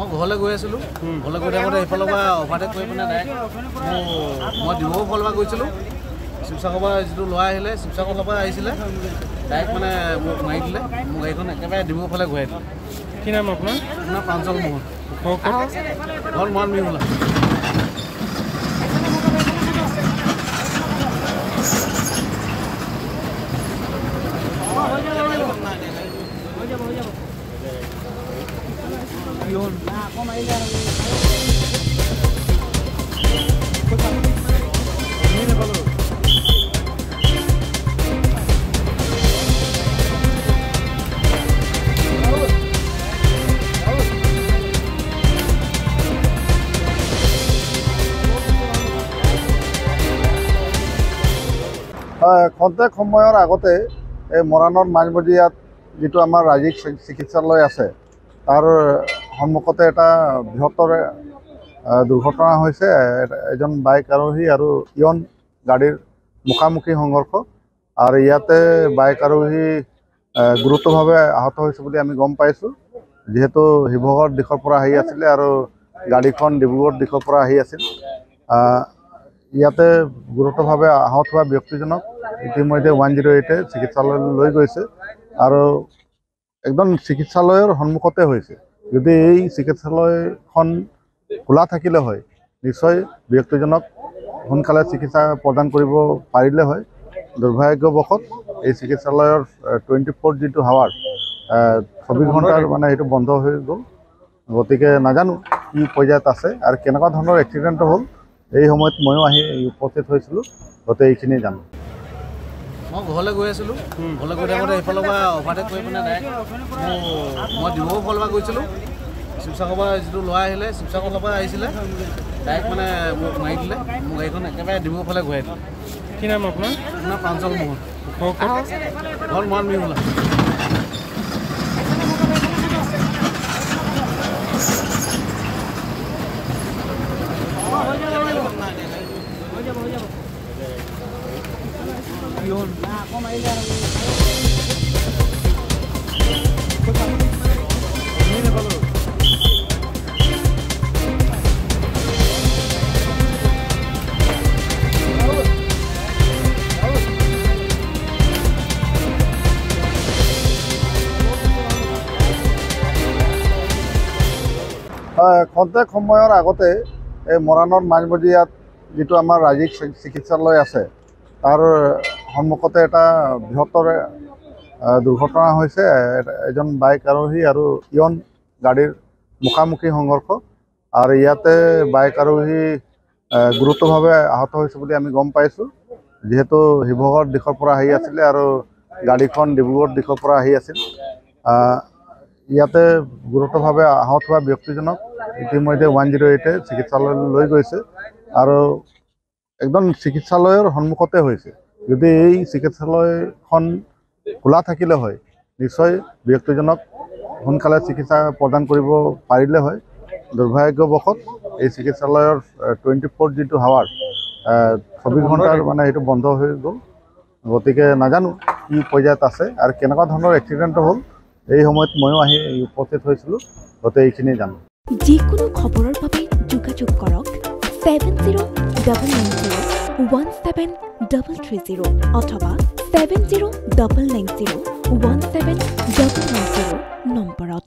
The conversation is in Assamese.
মই ঘৰলৈ গৈ আছিলোঁ ঘৰলৈ গৈ থাকোঁতে এইফালৰ পৰা অভাৰটেক কৰি পিনে ডাইৰেক্ট মই ডিব্ৰুগড় ফালৰ পৰা গৈছিলোঁ শিৱসাগৰৰ পৰা যিটো ল'ৰা আহিলে শিৱসাগৰৰ পৰা আহিছিলে ডাইৰেক্ট মানে মোক মাৰি দিলে মোৰ গাড়ীখন একেবাৰে ডিব্ৰুগড় ফালে ঘূৰাই দিলে। কি নাম আপোনাৰ? আপোনাৰ প্ৰাঞ্জল মোহন ঘৰ মৰাণ মিহোলা। খন্তেক সময়ৰ আগতে এই মৰাণৰ মাইজমজিয়াত যিটো আমাৰ ৰাজ্যিক চিকিৎসালয় আছে তাৰ সন্মুখতে এটা বৃহত্তৰ দুৰ্ঘটনা হৈছে। এজন বাইক আৰোহী আৰু ইয়ন গাড়ীৰ মুখামুখি সংঘৰ্ষ আৰু ইয়াতে বাইক আৰোহী গুৰুতৰভাৱে আহত হৈছে বুলি আমি গম পাইছোঁ। যিহেতু শিৱসাগৰ দিশৰ পৰা আহি আছিলে আৰু গাড়ীখন ডিব্ৰুগড় দিশৰ পৰা আহি আছিল। ইয়াতে গুৰুতৰভাৱে আহত হোৱা ব্যক্তিজনক ইতিমধ্যে 108 চিকিৎসালয়লৈ লৈ গৈছে আৰু একদম চিকিৎসালয়ৰ সন্মুখতে হৈছে। যদি এই চিকিৎসালয়খন খোলা থাকিলে হয় নিশ্চয় ব্যক্তিজনক সোনকালে চিকিৎসা প্ৰদান কৰিব পাৰিলে হয়। দুৰ্ভাগ্যবশত এই চিকিৎসালয়ৰ 24 যিটো হাৱাৰ 24 ঘণ্টাৰ মানে এইটো বন্ধ হৈ গ'ল। গতিকে নাজানো কি পৰ্যায়ত আছে আৰু কেনেকুৱা ধৰণৰ এক্সিডেণ্ট হ'ল। এই সময়ত ময়ো আহি উপস্থিত হৈছিলোঁ, গতিকে এইখিনি জানো। মই ঘৰলৈ গৈ আছিলোঁ ঘৰলৈ গৈ থাকোঁতে এইফালৰ পৰা অভাৰটেক কৰি পিনে ডাইৰেক্ট মই ডিব্ৰুগড় ফালৰ পৰা গৈছিলোঁ শিৱসাগৰৰ পৰা যিটো ল'ৰা আহিলে শিৱসাগৰৰ পৰা আহিছিলে ডাইৰেক্ট মানে মোক মাৰি দিলে মোৰ গাড়ীখন একেবাৰে ডিব্ৰুগড় ফালে ঘূৰাই দিলে। কি নাম আপোনাৰ? আপোনাৰ প্ৰাঞ্জল মোহন ঘৰ মৰাণ মিহোলা। খন্তেক সময়ৰ আগতে এই মৰাণৰ মাইজমজিয়াত যিটো আমাৰ ৰাজ্যিক চিকিৎসালয় আছে তাৰ সন্মুখতে এটা বৃহত্তৰ দুৰ্ঘটনা হৈছে। এজন বাইক আৰোহী আৰু ইয়ন গাড়ীৰ মুখামুখি সংঘৰ্ষ আৰু ইয়াতে বাইক আৰোহী গুৰুতৰভাৱে আহত হৈছে বুলি আমি গম পাইছোঁ। যিহেতু শিৱসাগৰ দিশৰ পৰা আহি আছিলে আৰু গাড়ীখন ডিব্ৰুগড় দিশৰ পৰা আহি আছিল। ইয়াতে গুৰুতৰভাৱে আহত হোৱা ব্যক্তিজনক ইতিমধ্যে 108 চিকিৎসালয়লৈ লৈ গৈছে আৰু একদম চিকিৎসালয়ৰ সন্মুখতে হৈছে। যদি এই চিকিৎসালয়খন খোলা থাকিলে হয় নিশ্চয় ব্যক্তিজনক সোনকালে চিকিৎসা প্ৰদান কৰিব পাৰিলে হয়। দুৰ্ভাগ্যবশত এই চিকিৎসালয়ৰ 24 যিটো হাৱাৰ 24 ঘণ্টাৰ মানে এইটো বন্ধ হৈ গ'ল। গতিকে নাজানো কি পৰ্যায়ত আছে আৰু কেনেকুৱা ধৰণৰ এক্সিডেণ্ট হ'ল। এই সময়ত ময়ো আহি উপস্থিত হৈছিলোঁ, গতিকে এইখিনি জানো। যিকোনো খবৰৰ বাবে যোগাযোগ কৰক 7090173330 অথবা 7099017990 নম্বৰত।